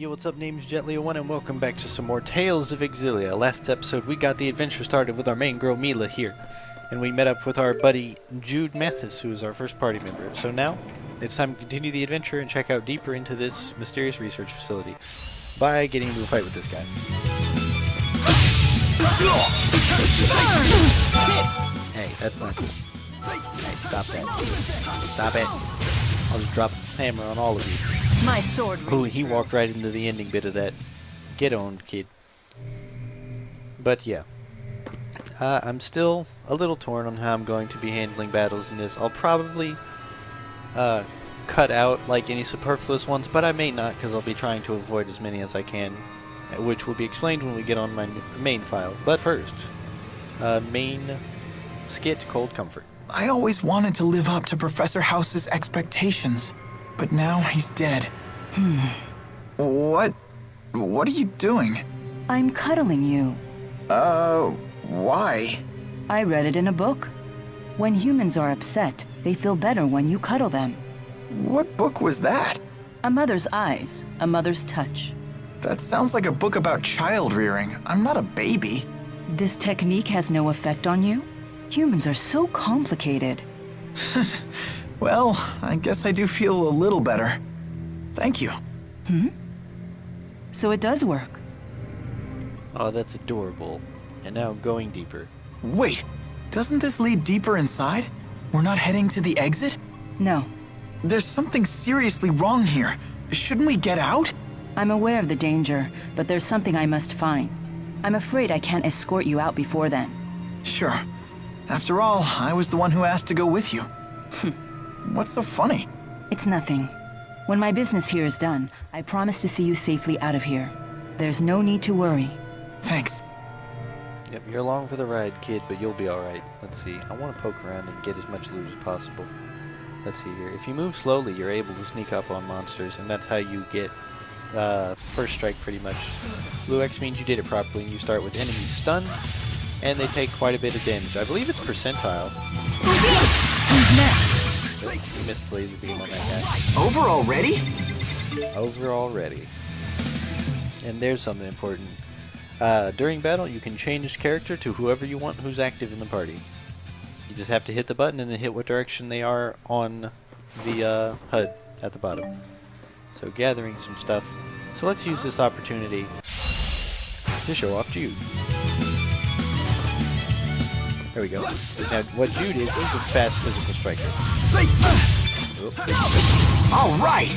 Yo, what's up? Name's Jetleo1 and welcome back to some more Tales of Exilia. Last episode we got the adventure started with our main girl Milla here, and we met up with our buddy Jude Mathis, who is our first party member. So now, it's time to continue the adventure and check out deeper into this mysterious research facility by getting into a fight with this guy. Hey, that's not cool. Hey, stop that. Stop it. I'll just drop a hammer on all of you. My sword. Ooh, he walked right into the ending bit of that. Get owned, kid. But yeah. I'm still a little torn on how I'm going to be handling battles in this. I'll probably cut out like any superfluous ones, but I may not because I'll be trying to avoid as many as I can, which will be explained when we get on my main file. But first, main skit, Cold Comfort. I always wanted to live up to Professor House's expectations, but now he's dead. What are you doing? I'm cuddling you. Why? I read it in a book. When humans are upset, they feel better when you cuddle them. What book was that? A mother's eyes, a mother's touch. That sounds like a book about child rearing. I'm not a baby. This technique has no effect on you? Humans are so complicated. Well, I guess I do feel a little better. Thank you. So it does work. Oh, that's adorable. And now going deeper. Wait, doesn't this lead deeper inside? We're not heading to the exit? No. There's something seriously wrong here. Shouldn't we get out? I'm aware of the danger, but there's something I must find. I'm afraid I can't escort you out before then. Sure. After all, I was the one who asked to go with you. What's so funny? It's nothing. When my business here is done, I promise to see you safely out of here. There's no need to worry. Thanks. Yep, you're along for the ride, kid, but you'll be alright. Let's see. I want to poke around and get as much loot as possible. Let's see here. If you move slowly, you're able to sneak up on monsters, and that's how you get first strike pretty much. Blue X means you did it properly, and you start with enemies stunned, and they take quite a bit of damage. I believe it's percentile. Who's next? Oh, you missed the laser beam on that guy. Over already? Over already. And there's something important. During battle, you can change character to whoever you want who's active in the party. You just have to hit the button and then hit what direction they are on the HUD at the bottom. So gathering some stuff. So let's use this opportunity to show off Jude. There we go. Now, what Jude is, he's a fast physical striker. All right!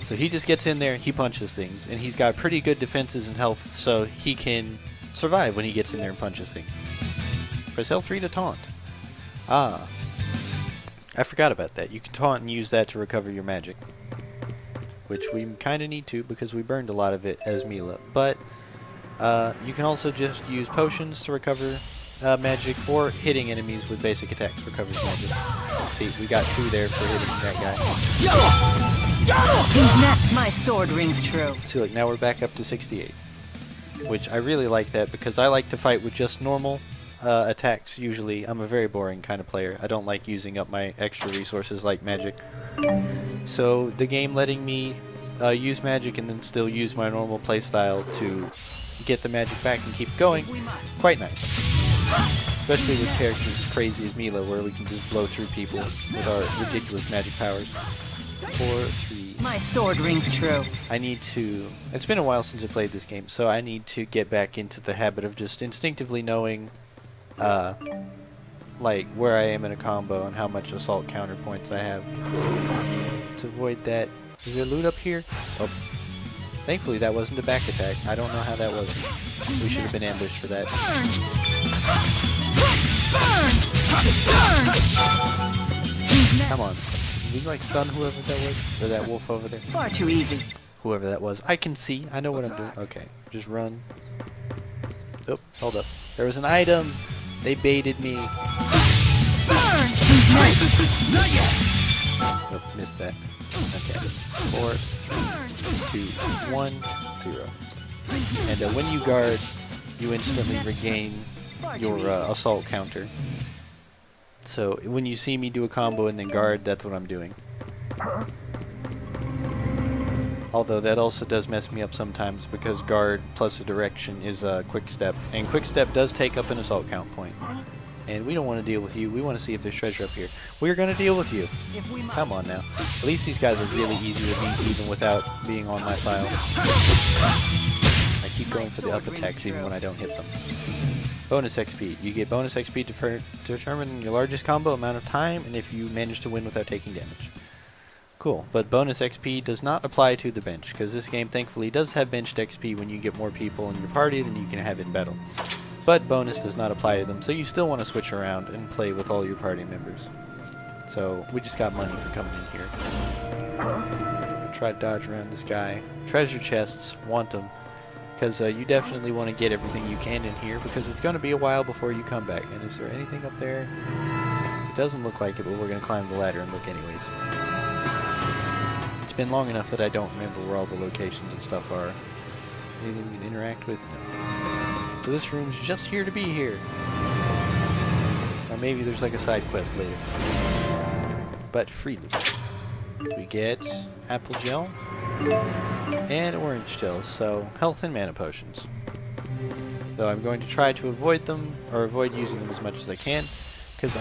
So he just gets in there, he punches things, and he's got pretty good defenses and health, so he can survive when he gets in there and punches things. Press L3 to taunt. Ah. I forgot about that. You can taunt and use that to recover your magic. Which we kind of need to, because we burned a lot of it as Milla. But, you can also just use potions to recover magic, or hitting enemies with basic attacks recovers magic. See, we got 2 there for hitting that guy. My sword rings true. See, look, now we're back up to 68. Which I really like that, because I like to fight with just normal attacks usually. I'm a very boring kind of player. I don't like using up my extra resources like magic. So the game letting me use magic and then still use my normal playstyle to get the magic back and keep going, quite nice. Especially with characters as crazy as Milla, where we can just blow through people with our ridiculous magic powers. 4, 3... My sword rings true. I need to... It's been a while since I played this game, so I need to get back into the habit of just instinctively knowing like where I am in a combo and how much assault counterpoints I have. To avoid that. Is there loot up here? Oh. Thankfully that wasn't a back attack. I don't know how that was. We should have been ambushed for that. Come on. Did we like stun whoever that was? Or that wolf over there? Far too easy. Whoever that was. I can see. I know what I'm doing. Okay. Just run. Oh, hold up. There was an item. They baited me. Oh, missed that. Okay. 4, 3, 2, 1, 0. And when you guard, you instantly regain your assault counter. So when you see me do a combo and then guard, that's what I'm doing. Although that also does mess me up sometimes because guard plus a direction is a quick step. And quick step does take up an assault count point. And we don't want to deal with you. We want to see if there's treasure up here. We're going to deal with you. Come on now. At least these guys are really easy to beat even without being on my file. I keep going for the up attacks even when I don't hit them. Bonus XP. You get bonus XP to determine your largest combo amount of time and if you manage to win without taking damage. Cool, but bonus XP does not apply to the bench, because this game thankfully does have benched XP when you get more people in your party than you can have in battle. But bonus does not apply to them, so you still want to switch around and play with all your party members. So, we just got money for coming in here. Try to dodge around this guy. Treasure chests, want them, because you definitely want to get everything you can in here, because it's going to be a while before you come back. And is there anything up there? It doesn't look like it, but we're going to climb the ladder and look anyways. It's been long enough that I don't remember where all the locations and stuff are. Anything we can interact with? No. So this room's just here to be here. Or maybe there's like a side quest later. But freely. We get apple gel and orange gel, so health and mana potions. Though I'm going to try to avoid them, or avoid using them as much as I can, because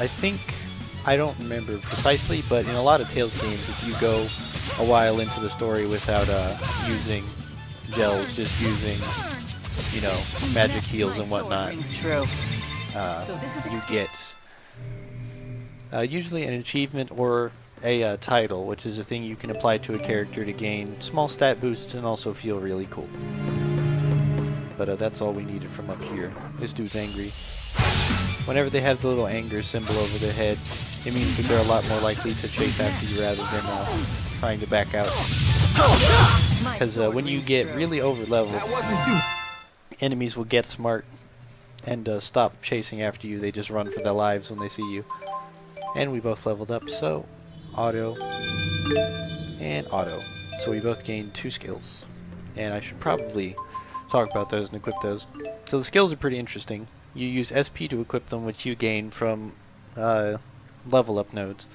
I don't remember precisely, but in a lot of Tales games, if you go a while into the story without using gels, just using, you know, magic heals and whatnot, you get usually an achievement or a title, which is a thing you can apply to a character to gain small stat boosts and also feel really cool. But that's all we needed from up here. This dude's angry. Whenever they have the little anger symbol over their head, it means that they're a lot more likely to chase after you rather than trying to back out. Because when you get really over leveled, enemies will get smart and stop chasing after you. They just run for their lives when they see you. And we both leveled up, so auto and auto. So we both gained 2 skills. And I should probably talk about those and equip those. So the skills are pretty interesting. You use SP to equip them, which you gain from level up nodes.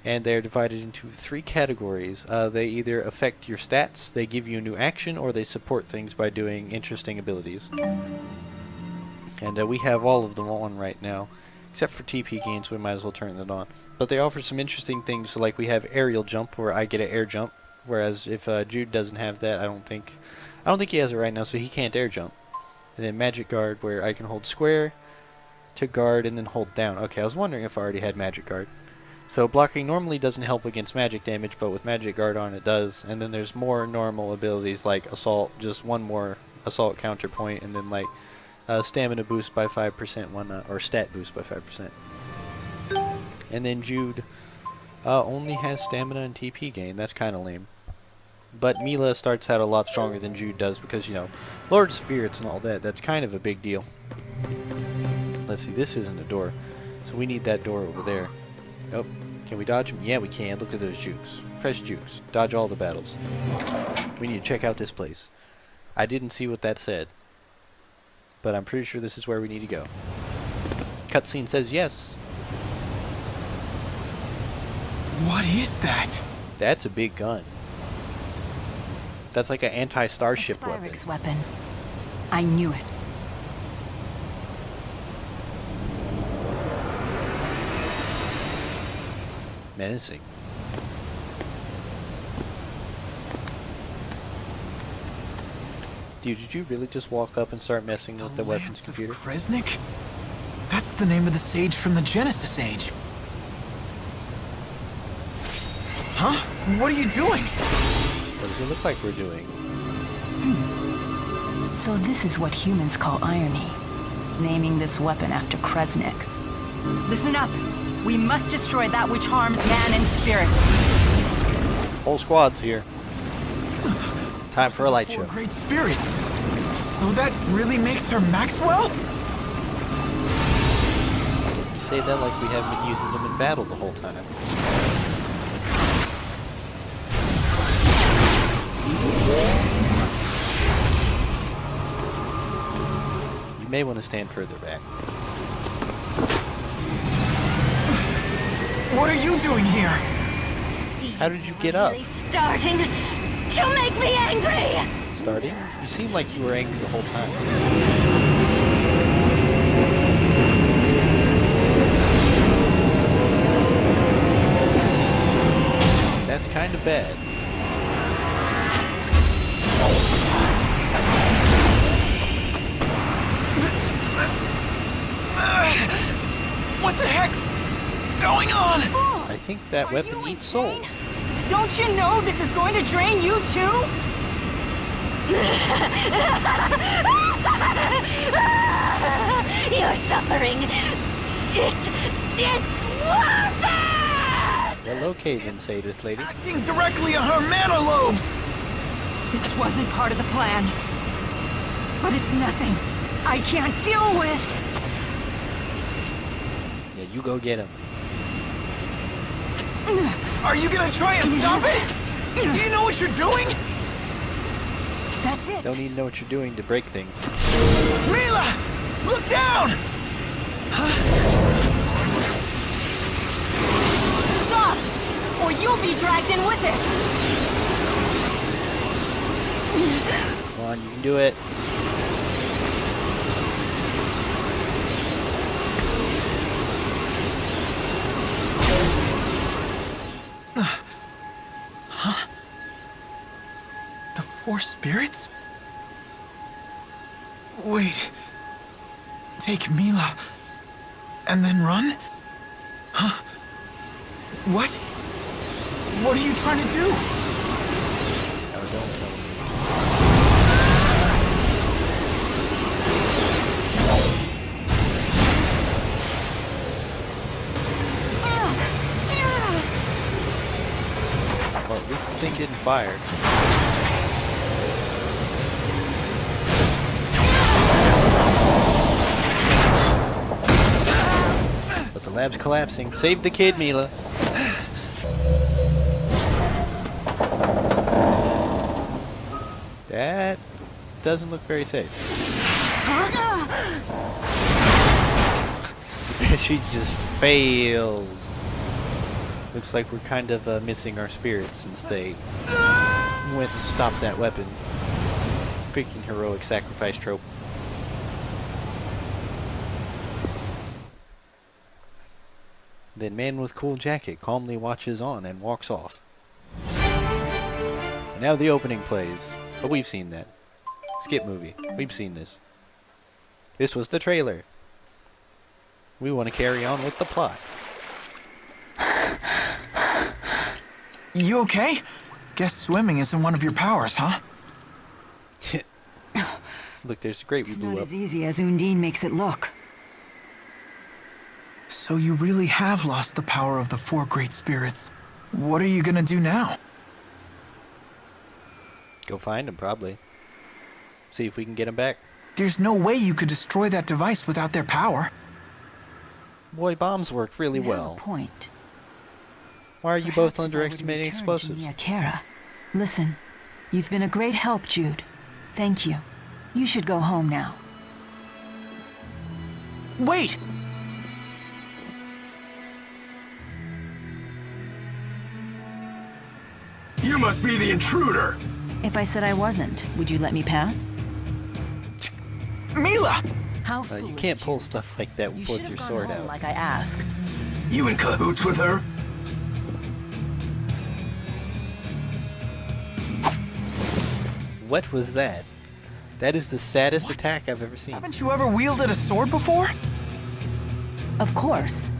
And they're divided into 3 categories. They either affect your stats, they give you a new action, or they support things by doing interesting abilities. And we have all of them on right now, except for TP gains, we might as well turn it on. But they offer some interesting things, so like we have aerial jump, where I get an air jump, whereas if Jude doesn't have that, I don't think he has it right now, so he can't air jump. And then magic guard, where I can hold square to guard and then hold down. Okay, I was wondering if I already had magic guard. So blocking normally doesn't help against magic damage, but with magic guard on it does. And then there's more normal abilities like assault, just one more assault counterpoint, and then like stamina boost by 5%, whatnot, or stat boost by 5%. And then Jude only has stamina and TP gain. That's kind of lame. But Milla starts out a lot stronger than Jude does because, you know, Lord of Spirits and all that. That's kind of a big deal. Let's see, this isn't a door. So we need that door over there. Oh, can we dodge him? Yeah, we can. Look at those jukes. Fresh jukes. Dodge all the battles. We need to check out this place. I didn't see what that said. But I'm pretty sure this is where we need to go. Cutscene says yes. What is that? That's a big gun. That's like an anti-starship weapon. I knew it. Menacing. Dude, did you really just walk up and start messing with the weapons computer? Kresnik? That's the name of the sage from the Genesis Age. Huh? What are you doing? What does it look like we're doing? So this is what humans call irony. Naming this weapon after Kresnik. Listen up! We must destroy that which harms man and spirit. Whole squad's here. Time for a light show. Great spirits. So that really makes her Maxwell? You say that like we haven't been using them in battle the whole time. You may want to stand further back. What are you doing here? How did you get up? Starting to make me Starting? You seem like you were angry the whole time. That's kind of bad. What the heck's going on? I think that weapon eats souls. Don't you know this is going to drain you too? Your suffering, it's worth it! Well, okay then, sadist lady. Acting directly on her mana lobes! This wasn't part of the plan. But it's nothing I can't deal with. Yeah, you go get him. Are you gonna try and stop it? Do you know what you're doing? That's it. Don't even know what you're doing to break things. Milla! Look down! Stop! Or you'll be dragged in with it. Come on, you can do it. The four spirits? Wait. Take Milla and then run? Huh? What? What are you trying to do? No, don't tell me. Well, at least the thing didn't fire. But the lab's collapsing. Save the kid, Milla. That doesn't look very safe. She just fails. Looks like we're kind of missing our spirits since they went and stopped that weapon. Freaking heroic sacrifice trope. Then man with cool jacket calmly watches on and walks off. And now the opening plays. But we've seen that. Skip movie. We've seen this. This was the trailer. We want to carry on with the plot. You okay? Guess swimming isn't one of your powers, huh? Look, there's the grate we It's blew not up. as easy as Undine makes it look. So you really have lost the power of the four great spirits. What are you gonna do now? Go find him, probably. See if we can get him back. There's no way you could destroy that device without their power. Boy, bombs work really You have well. a point. Why are you Perhaps both if I were to underestimating return to explosives? Miyakera. Listen, you've been a great help, Jude. Thank you. You should go home now. Wait! You must be the intruder! If I said I wasn't, would you let me pass? Milla! How You foolish, can't pull Jude. stuff like that You with should your have gone sword home out. like I asked. You in cahoots with her? What was that? That is the saddest attack I've ever seen. Haven't you ever wielded a sword before? Of course.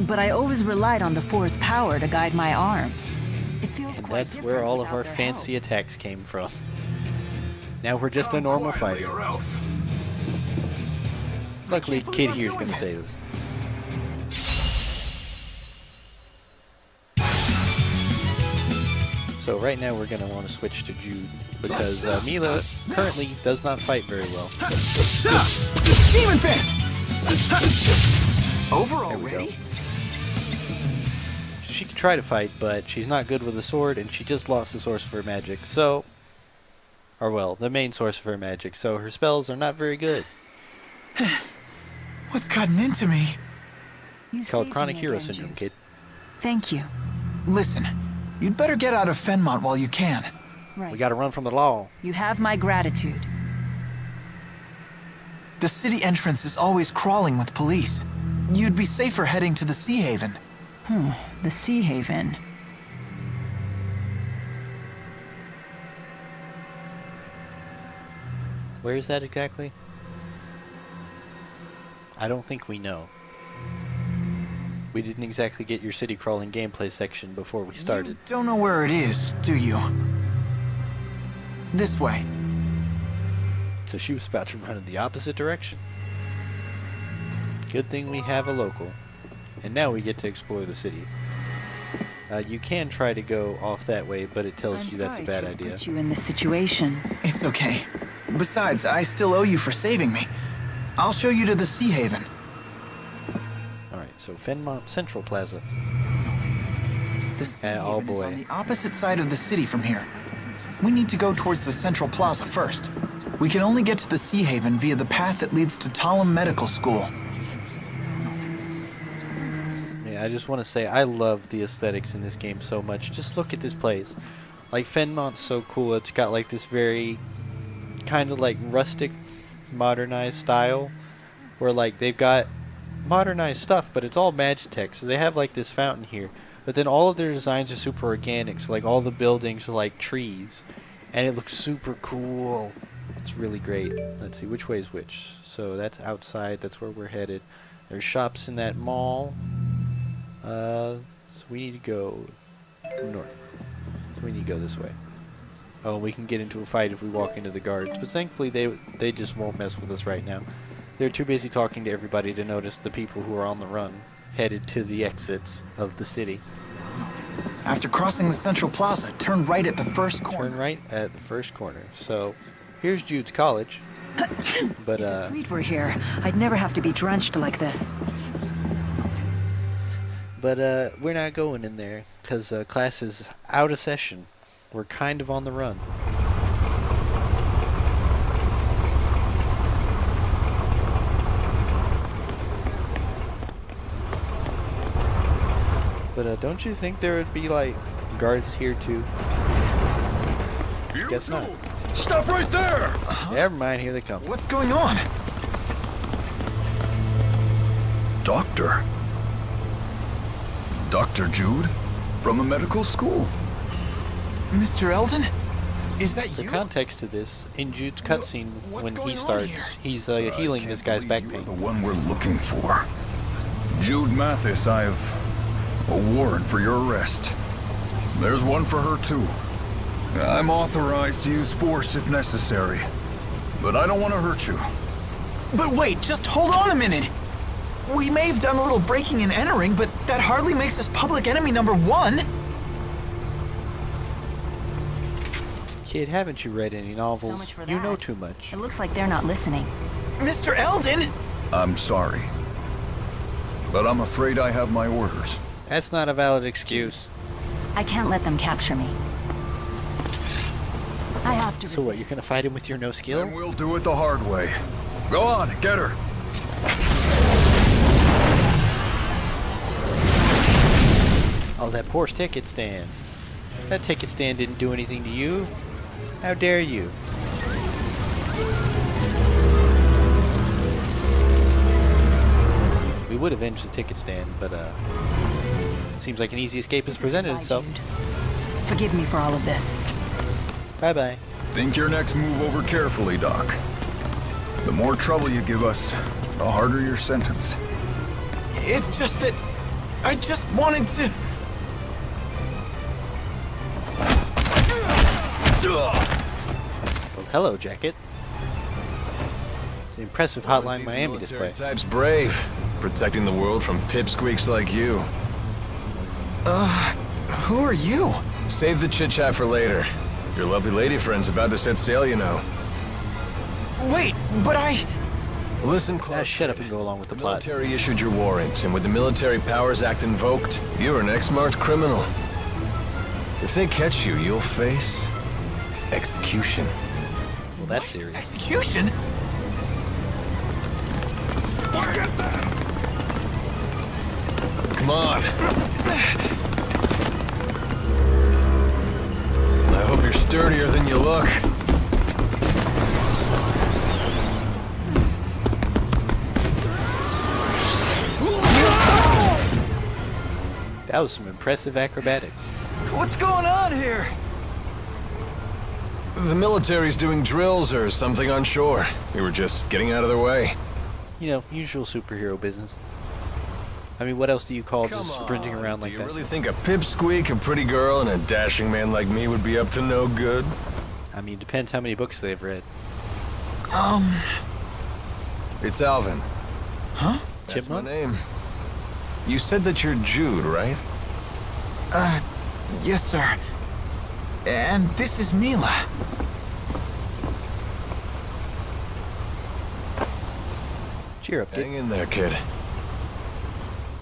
But I always relied on the Four's power to guide my arm. It feels And quite that's different where all of without our their fancy help. attacks came from. Now we're just a Come normal quietly fighter. or else. Luckily, can't Kid believe I'm here's doing gonna this. save us. So right now we're gonna want to switch to Jude because Milla currently does not fight very well. Demon Fist! Over There we go. already? She can try to fight, but she's not good with a sword, and she just lost the source of her magic. So, or well, the main source of her magic. So her spells are not very good. What's gotten into me? You Called saved chronic me hero again, syndrome, Jude. kid. Thank you. Listen, you'd better get out of Fenmont while you can. Right. We gotta run from the law. You have my gratitude. The city entrance is always crawling with police. You'd be safer heading to the Sea Haven. The Sea Haven. Where is that exactly? I don't think we know. We didn't exactly get your city crawling gameplay section before we started. You don't know where it is, do you? This way. So she was about to run in the opposite direction. Good thing we have a local. And now we get to explore the city. You can try to go off that way, but it tells you that's a bad idea. I'm sorry to put you in this situation. It's okay. Besides, I still owe you for saving me. I'll show you to the Sea Haven. Alright, so Fenmont Central Plaza. The Sea Oh Haven is boy. on the opposite side of the city from here. We need to go towards the Central Plaza first. We can only get to the Sea Haven via the path that leads to Talem Medical School. Yeah, I just want to say I love the aesthetics in this game so much. Just look at this place. Like, Fenmont's so cool. It's got like this very kind of like rustic, modernized style, where like they've got modernized stuff, but it's all Magitech. So they have like this fountain here, but then all of their designs are super organic. So like all the buildings are like trees, and it looks super cool. It's really great. Let's see, which way is which? So that's outside. That's where we're headed. There's shops in that mall. So we need to go north. So we need to go this way. Oh, we can get into a fight if we walk into the guards, but thankfully they just won't mess with us right now. They're too busy talking to everybody to notice the people who are on the run, headed to the exits of the city. After crossing the Central Plaza, turn right at the first corner. Turn right at the first corner. So, here's Jude's college. But, If Reed were here, I'd never have to be drenched like this. we're not going in there, because class is out of session. We're kind of on the run. But don't you think there would be like guards here too? Guess not. Stop right there! Never mind, here they come. What's going on? Doctor? Dr. Jude? From a medical school? Mr. Eldon? Is that For you? context to this, in Jude's cutscene What's when going he on starts, here? he's healing this guy's back pain. The one we're looking for. Jude Mathis, I have a warrant for your arrest. There's one for her too. I'm authorized to use force if necessary, but I don't want to hurt you. But wait, just hold on a minute. We may have done a little breaking and entering, but that hardly makes us public enemy number 1. Kid, haven't you read any novels? So much for You know that. too much. It looks like they're not listening. Mr. Eldon! I'm sorry, but I'm afraid I have my orders. That's not a valid excuse. I can't let them capture me. I have to So what, you're resist. gonna fight him with your no skill? Then we'll do it the hard way. Go on, get her. Oh, that poor ticket stand. That ticket stand didn't do anything to you. How dare you? We would avenge the ticket stand, but seems like an easy escape has presented Goodbye, itself. Jude. Forgive me for all of this. Bye bye. Think your next move over carefully, Doc. The more trouble you give us, the harder your sentence. It's just that I just wanted to... Well, hello, Jacket. It's an impressive Hotline Miami display. Type's brave, protecting the world from pipsqueaks like you. Who are you? Save the chit-chat for later. Your lovely lady friend's about to set sail, you know. Wait, but I... Listen close. Shut up and go along with the The plot. military issued your warrant, and with the Military Powers Act invoked, you're an ex-marked criminal. If they catch you, you'll face execution. Well, that's serious. Execution? Come on. I hope hope you're sturdier than you look. That was some impressive acrobatics. What's going on here? The military's doing drills or something on shore. We were just getting out of their way. You know, usual superhero business. I mean, what else do you call just sprinting around like do that? you really think a pipsqueak, a pretty girl, and a dashing man like me would be up to no good? I mean, depends how many books they've read. It's Alvin. Huh? That's Chipmunk? my name. You said that you're Jude, right? Yes, sir. And this is Milla. Cheer up, Hang kid. in there, kid.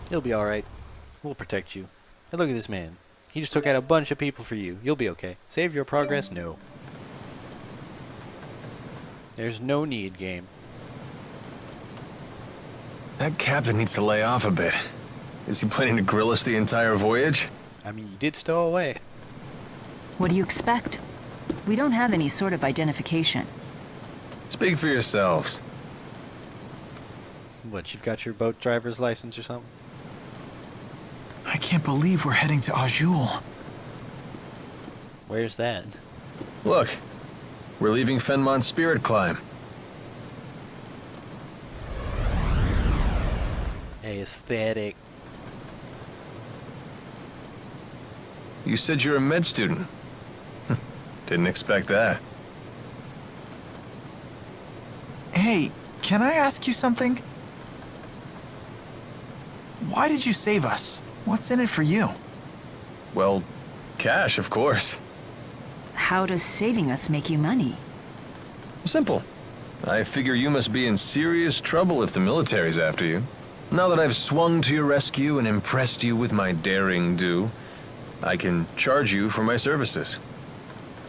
You'll be alright. We'll protect you. And look at this man. He just took out a bunch of people for you. You'll be okay. Save your progress? No. There's no need, game. That captain needs to lay off a bit. Is he planning to grill us the entire voyage? I mean, you did stow away. What do you expect? We don't have any sort of identification. Speak for yourselves. What, you've got your boat driver's license or something? I can't believe we're heading to Azul. Where's that? Look, we're leaving Fenmont's Spirit Climb. Aesthetic. You said you're a med student. Didn't expect that. Hey, can I ask you something? Why did you save us? What's in it for you? Well, cash, of course. How does saving us make you money? Simple. I figure you must be in serious trouble if the military's after you. Now that I've swung to your rescue and impressed you with my daring do, I can charge you for my services.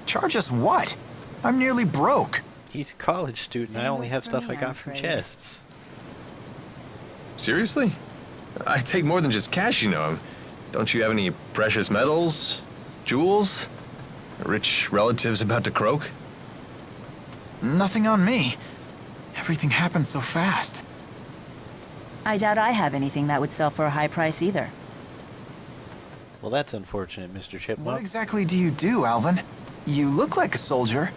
Charge us what? I'm nearly broke. He's a college student. I Same only goes have for stuff me, I I'm got from afraid. chests. Seriously? I take more than just cash, you know. Don't you have any precious metals? Jewels? Rich relatives about to croak? Nothing on me. Everything happened so fast. I doubt I have anything that would sell for a high price either. Well, that's unfortunate, Mr. Chipmunk. What exactly do you do, Alvin? You look like a soldier,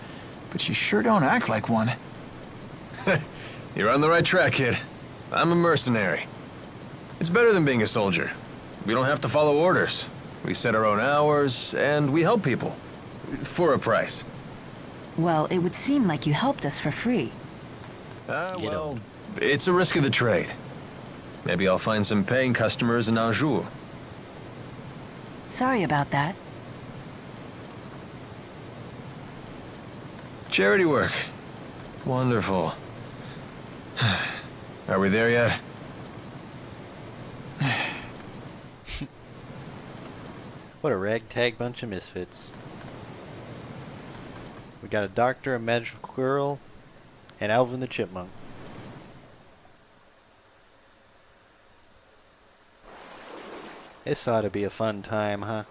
but you sure don't act like one. You're on the right track, kid. I'm a mercenary. It's better than being a soldier. We don't have to follow orders. We set our own hours, and we help people. For a price. Well, it would seem like you helped us for free. Well, it's a risk of the trade. Maybe I'll find some paying customers in Anjou. Sorry about that. Charity work. Wonderful. Are we there yet? What a ragtag bunch of misfits. We got a doctor, a magical girl, and Alvin the Chipmunk. This ought to be a fun time, huh?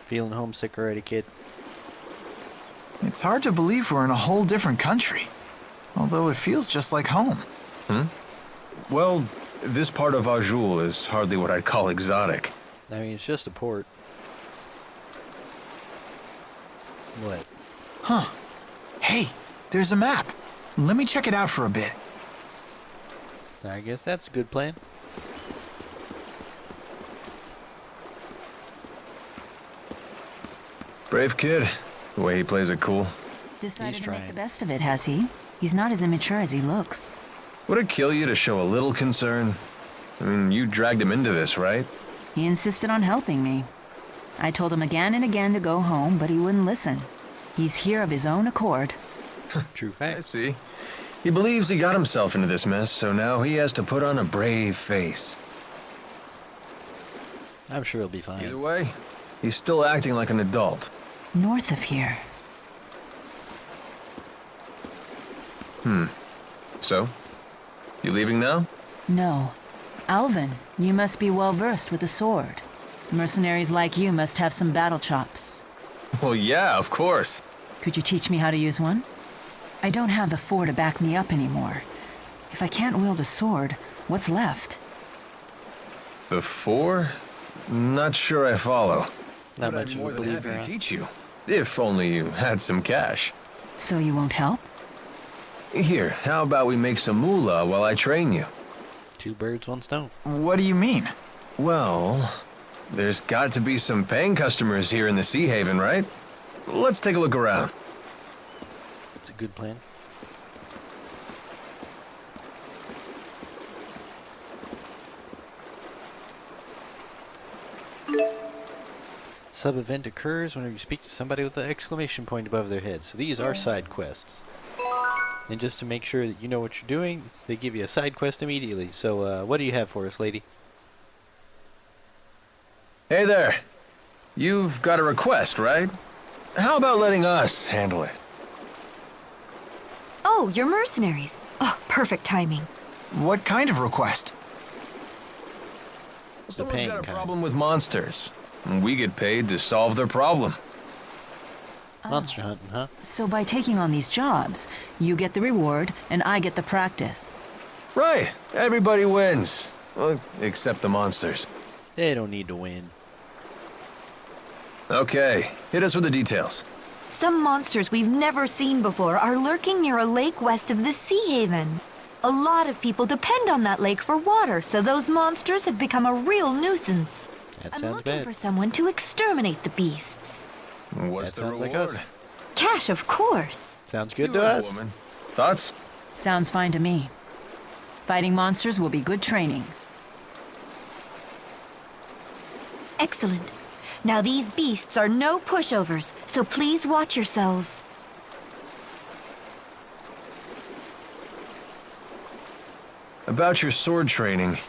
Feeling homesick already, kid? It's hard to believe we're in a whole different country. Although it feels just like home. Well, this part of Azul is hardly what I'd call exotic. I mean, it's just a port. What? Huh. Hey, there's a map. Let me check it out for a bit. I guess that's a good plan. Brave kid. The way he plays it cool. Decided to make trying. the best of it, has he? He's not as immature as he looks. Would it kill you to show a little concern? I mean, you dragged him into this, right? He insisted on helping me. I told him again and again to go home, but he wouldn't listen. He's here of his own accord. True I facts. see. He believes he got himself into this mess, so now he has to put on a brave face. I'm sure he'll be fine. Either way, he's still acting like an adult. North of here. So? You leaving now? No. Alvin, you must be well versed with the sword. Mercenaries like you must have some battle chops. Well, yeah, of course. Could you teach me how to use one? I don't have the 4 to back me up anymore. If I can't wield a sword, what's left? The 4? Not sure I follow. Not But much I'd of more a than believer. happy Huh? to teach you. If only you had some cash. So you won't help? Here, how about we make some moolah while I train you? 2 birds, 1 stone. What do you mean? Well, there's got to be some paying customers here in the Sea Haven, right? Let's take a look around. It's a good plan. Sub-event occurs whenever you speak to somebody with an exclamation point above their head. So these are side quests. And just to make sure that you know what you're doing, they give you a side quest immediately. So what do you have for us, lady? Hey there. You've got a request, right? How about letting us handle it? Oh, you're mercenaries. Oh, perfect timing. What kind of request? Someone's paying got a kind. problem with monsters, and we get paid to solve their problem. Monster hunting, huh? So by taking on these jobs, you get the reward and I get the practice. Right. Everybody wins. Well, except the monsters. They don't need to win. Okay, hit us with the details. Some monsters we've never seen before are lurking near a lake west of the Sea Haven. A lot of people depend on that lake for water, so those monsters have become a real nuisance. That I'm sounds looking bad. for someone to exterminate the beasts. What's That the sounds like reward? us. Cash, of course. Sounds good You to heard the us. woman. Thoughts? Sounds fine to me. Fighting monsters will be good training. Excellent. Now these beasts are no pushovers, so please watch yourselves. About your sword training.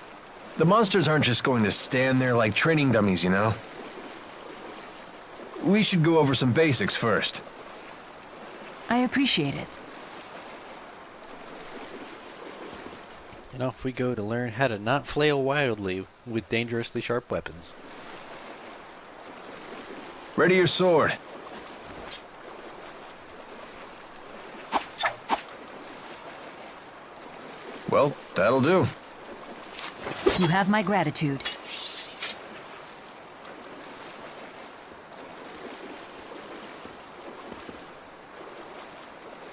The monsters aren't just going to stand there like training dummies, you know? We should go over some basics first. I appreciate it. And off we go to learn how to not flail wildly with dangerously sharp weapons. Ready your sword. Well, that'll do. You have my gratitude.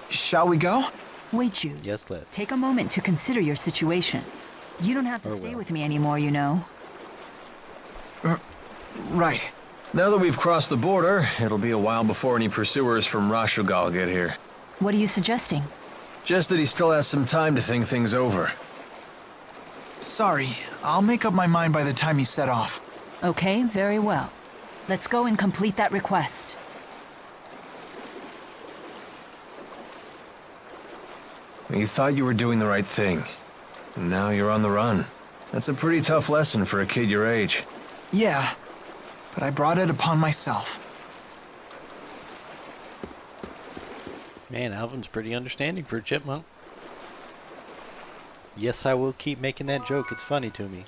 Shall we go? Wait, Jude. Yes, let's. Take a moment to consider your situation. You don't have to Or stay will. with me anymore, you know. Right. Now that we've crossed the border, it'll be a while before any pursuers from Rashugal get here. What are you suggesting? Just that he still has some time to think things over. Sorry, I'll make up my mind by the time you set off. Okay, very well. Let's go and complete that request. You thought you were doing the right thing. Now you're on the run. That's a pretty tough lesson for a kid your age. Yeah, but I brought it upon myself. Man, Alvin's pretty understanding for a chipmunk. Yes, I will keep making that joke. It's funny to me.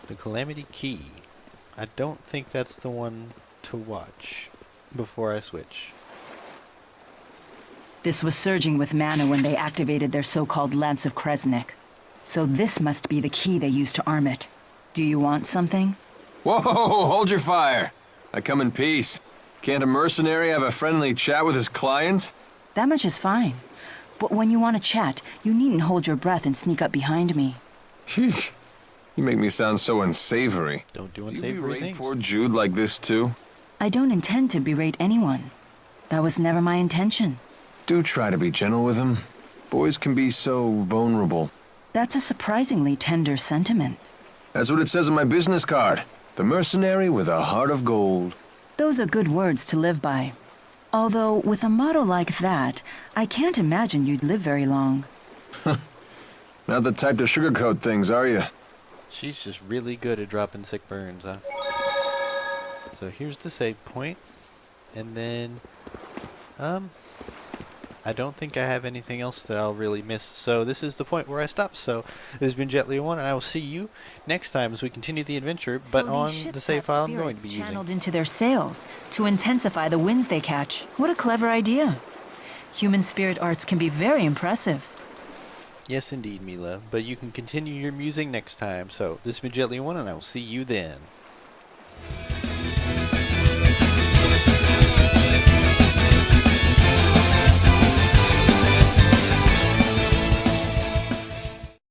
The Calamity Key. I don't think that's the one to watch before I switch. This was surging with mana when they activated their so-called Lance of Kresnik. So this must be the key they used to arm it. Do you want something? Whoa, hold your fire. I come in peace. Can't a mercenary have a friendly chat with his clients? That much is fine. But when you want to chat, you needn't hold your breath and sneak up behind me. Sheesh. You make me sound so unsavory. Don't do Do you unsavory berate things. poor Jude like this too? I don't intend to berate anyone. That was never my intention. Do try to be gentle with him. Boys can be so vulnerable. That's a surprisingly tender sentiment. That's what it says on my business card. The mercenary with a heart of gold. Those are good words to live by. Although, with a motto like that, I can't imagine you'd live very long. Not the type to sugarcoat things, are you? She's just really good at dropping sick burns, huh? So here's the save point. And then, I don't think I have anything else that I'll really miss. So this is the point where I stop. So this has been Jet1, and I will see you next time as we continue the adventure, but So on these the ships save have file I'm going to be spirits using. channeled into their sails to intensify the winds they catch. What a clever idea. Human spirit arts can be very impressive. Yes, indeed, Milla. But you can continue your musing next time. So this has been Jet1, and I will see you then.